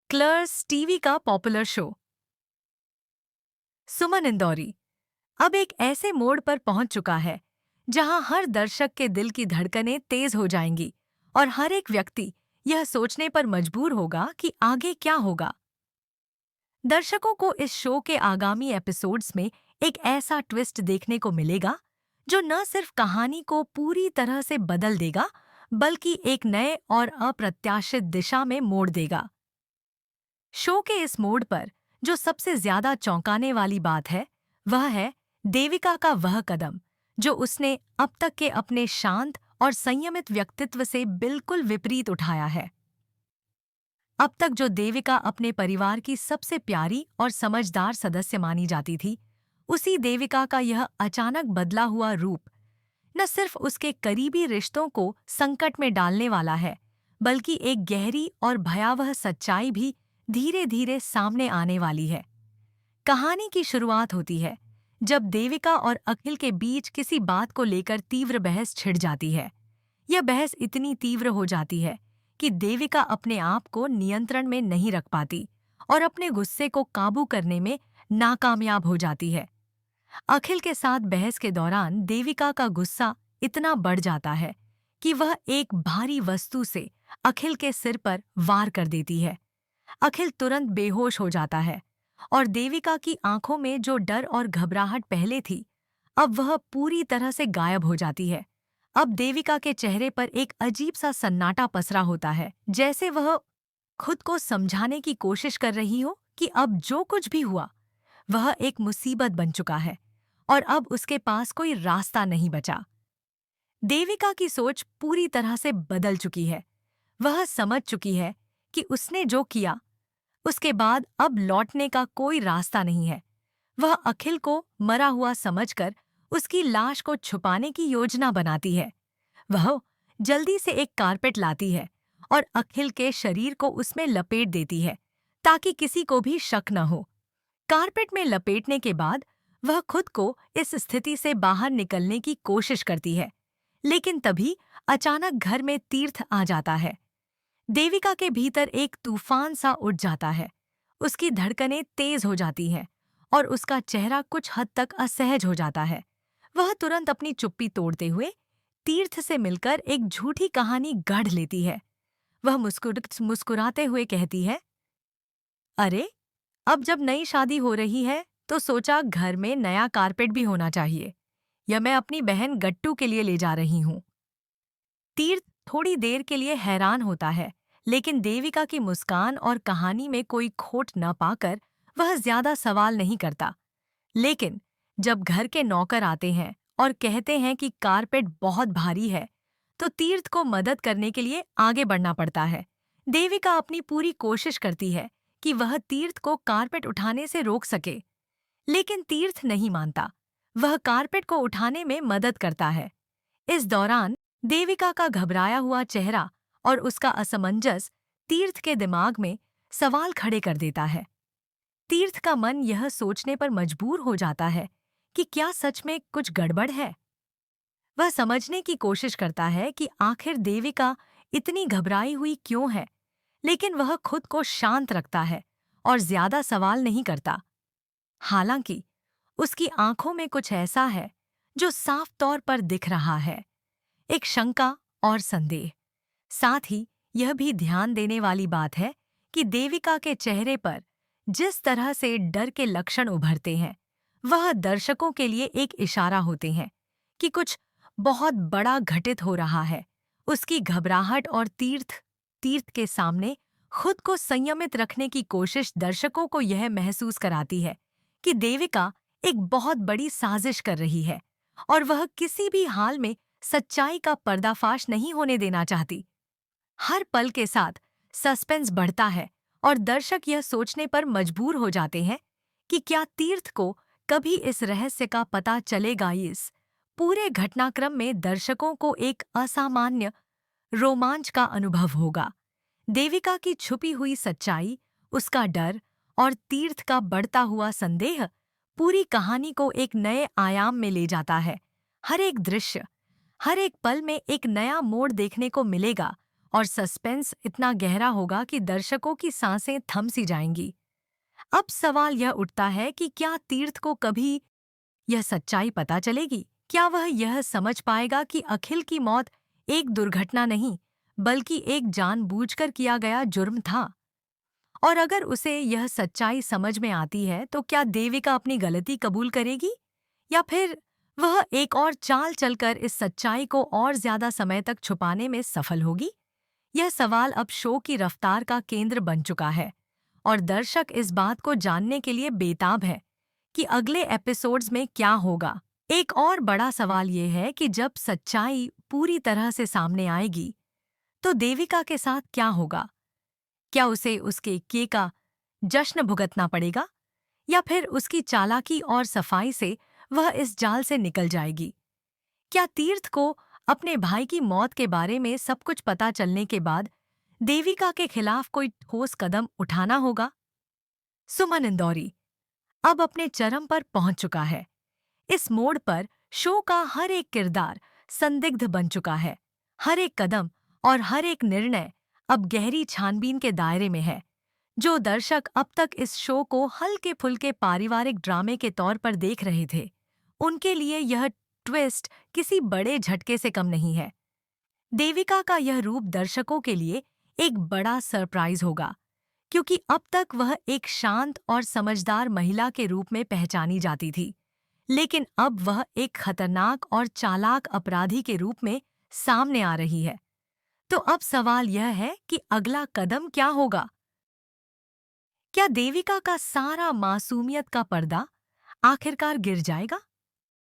क्लर्स TV का popular show. सुमन इंदौरी अब एक ऐसे मोड़ पर पहुंच चुका है जहां हर दर्शक के दिल की धड़कनें तेज हो जाएंगी और हर एक व्यक्ति यह सोचने पर मजबूर होगा कि आगे क्या होगा। दर्शकों को इस शो के आगामी एपिसोड्स में एक ऐसा ट्विस्ट देखने को मिलेगा जो न सिर्फ कहानी को पूरी तरह से बदल देगा बल्कि एक नए और अप्रत्याशित दिशा में मोड़ देगा। शो के इस मोड़ पर जो सबसे ज्यादा चौंकाने वाली बात है वह है देविका का वह कदम जो उसने अब तक के अपने शांत और संयमित व्यक्तित्व से बिल्कुल विपरीत उठाया है। अब तक जो देविका अपने परिवार की सबसे प्यारी और समझदार सदस्य मानी जाती थी, उसी देविका का यह अचानक बदला हुआ रूप न सिर्फ उसके करीबी रिश्तों को संकट में डालने वाला है, बल्कि एक गहरी और भयावह सच्चाई भी धीरे धीरे सामने आने वाली है। कहानी की शुरुआत होती है जब देविका और अखिल के बीच किसी बात को लेकर तीव्र बहस छिड़ जाती है। यह बहस इतनी तीव्र हो जाती है कि देविका अपने आप को नियंत्रण में नहीं रख पाती और अपने गुस्से को काबू करने में नाकामयाब हो जाती है। अखिल के साथ बहस के दौरान देविका का गुस्सा इतना बढ़ जाता है कि वह एक भारी वस्तु से अखिल के सिर पर वार कर देती है। अखिल तुरंत बेहोश हो जाता है और देविका की आंखों में जो डर और घबराहट पहले थी, अब वह पूरी तरह से गायब हो जाती है। अब देविका के चेहरे पर एक अजीब सा सन्नाटा पसरा होता है, जैसे वह खुद को समझाने की कोशिश कर रही हो कि अब जो कुछ भी हुआ वह एक मुसीबत बन चुका है और अब उसके पास कोई रास्ता नहीं बचा। देविका की सोच पूरी तरह से बदल चुकी है। वह समझ चुकी है कि उसने जो किया उसके बाद अब लौटने का कोई रास्ता नहीं है। वह अखिल को मरा हुआ समझकर उसकी लाश को छुपाने की योजना बनाती है। वह जल्दी से एक कारपेट लाती है और अखिल के शरीर को उसमें लपेट देती है ताकि किसी को भी शक न हो। कारपेट में लपेटने के बाद वह खुद को इस स्थिति से बाहर निकलने की कोशिश करती है, लेकिन तभी अचानक घर में तीर्थ आ जाता है। देविका के भीतर एक तूफान सा उठ जाता है। उसकी धड़कनें तेज हो जाती हैं और उसका चेहरा कुछ हद तक असहज हो जाता है। वह तुरंत अपनी चुप्पी तोड़ते हुए तीर्थ से मिलकर एक झूठी कहानी गढ़ लेती है। वह मुस्कुराते हुए कहती है, अरे, अब जब नई शादी हो रही है तो सोचा घर में नया कारपेट भी होना चाहिए। यह मैं अपनी बहन गट्टू के लिए ले जा रही हूँ। तीर्थ थोड़ी देर के लिए हैरान होता है, लेकिन देविका की मुस्कान और कहानी में कोई खोट न पाकर वह ज्यादा सवाल नहीं करता। लेकिन जब घर के नौकर आते हैं और कहते हैं कि कारपेट बहुत भारी है, तो तीर्थ को मदद करने के लिए आगे बढ़ना पड़ता है। देविका अपनी पूरी कोशिश करती है कि वह तीर्थ को कारपेट उठाने से रोक सके, लेकिन तीर्थ नहीं मानता। वह कारपेट को उठाने में मदद करता है। इस दौरान देविका का घबराया हुआ चेहरा और उसका असमंजस तीर्थ के दिमाग में सवाल खड़े कर देता है। तीर्थ का मन यह सोचने पर मजबूर हो जाता है कि क्या सच में कुछ गड़बड़ है। वह समझने की कोशिश करता है कि आखिर देविका इतनी घबराई हुई क्यों है, लेकिन वह खुद को शांत रखता है और ज्यादा सवाल नहीं करता। हालांकि उसकी आंखों में कुछ ऐसा है जो साफ तौर पर दिख रहा है, एक शंका और संदेह। साथ ही यह भी ध्यान देने वाली बात है कि देविका के चेहरे पर जिस तरह से डर के लक्षण उभरते हैं, वह दर्शकों के लिए एक इशारा होते हैं कि कुछ बहुत बड़ा घटित हो रहा है। उसकी घबराहट और तीर्थ के सामने खुद को संयमित रखने की कोशिश दर्शकों को यह महसूस कराती है कि देविका एक बहुत बड़ी साजिश कर रही है और वह किसी भी हाल में सच्चाई का पर्दाफाश नहीं होने देना चाहती। हर पल के साथ सस्पेंस बढ़ता है और दर्शक यह सोचने पर मजबूर हो जाते हैं कि क्या तीर्थ को कभी इस रहस्य का पता चलेगा। इस पूरे घटनाक्रम में दर्शकों को एक असामान्य रोमांच का अनुभव होगा। देविका की छुपी हुई सच्चाई, उसका डर और तीर्थ का बढ़ता हुआ संदेह पूरी कहानी को एक नए आयाम में ले जाता है। हर एक दृश्य, हर एक पल में एक नया मोड़ देखने को मिलेगा और सस्पेंस इतना गहरा होगा कि दर्शकों की सांसें थम सी जाएंगी। अब सवाल यह उठता है कि क्या तीर्थ को कभी यह सच्चाई पता चलेगी? क्या वह यह समझ पाएगा कि अखिल की मौत एक दुर्घटना नहीं, बल्कि एक जानबूझकर किया गया जुर्म था? और अगर उसे यह सच्चाई समझ में आती है, तो क्या देविका अपनी गलती कबूल करेगी? या फिर वह एक और चाल चलकर इस सच्चाई को और ज्यादा समय तक छुपाने में सफल होगी? यह सवाल अब शो की रफ्तार का केंद्र बन चुका है और दर्शक इस बात को जानने के लिए बेताब है कि अगले एपिसोड्स में क्या होगा। एक और बड़ा सवाल यह है कि जब सच्चाई पूरी तरह से सामने आएगी, तो देविका के साथ क्या होगा? क्या उसे उसके किए का जश्न भुगतना पड़ेगा, या फिर उसकी चालाकी और सफाई से वह इस जाल से निकल जाएगी? क्या तीर्थ को अपने भाई की मौत के बारे में सब कुछ पता चलने के बाद देविका के खिलाफ कोई ठोस कदम उठाना होगा? सुमन इंदौरी अब अपने चरम पर पहुंच चुका है। इस मोड़ पर शो का हर एक किरदार संदिग्ध बन चुका है। हर एक कदम और हर एक निर्णय अब गहरी छानबीन के दायरे में है। जो दर्शक अब तक इस शो को हल्के फुल्के पारिवारिक ड्रामे के तौर पर देख रहे थे, उनके लिए यह ट्विस्ट किसी बड़े झटके से कम नहीं है। देविका का यह रूप दर्शकों के लिए एक बड़ा सरप्राइज होगा, क्योंकि अब तक वह एक शांत और समझदार महिला के रूप में पहचानी जाती थी, लेकिन अब वह एक खतरनाक और चालाक अपराधी के रूप में सामने आ रही है। तो अब सवाल यह है कि अगला कदम क्या होगा? क्या देविका का सारा मासूमियत का पर्दा आखिरकार गिर जाएगा?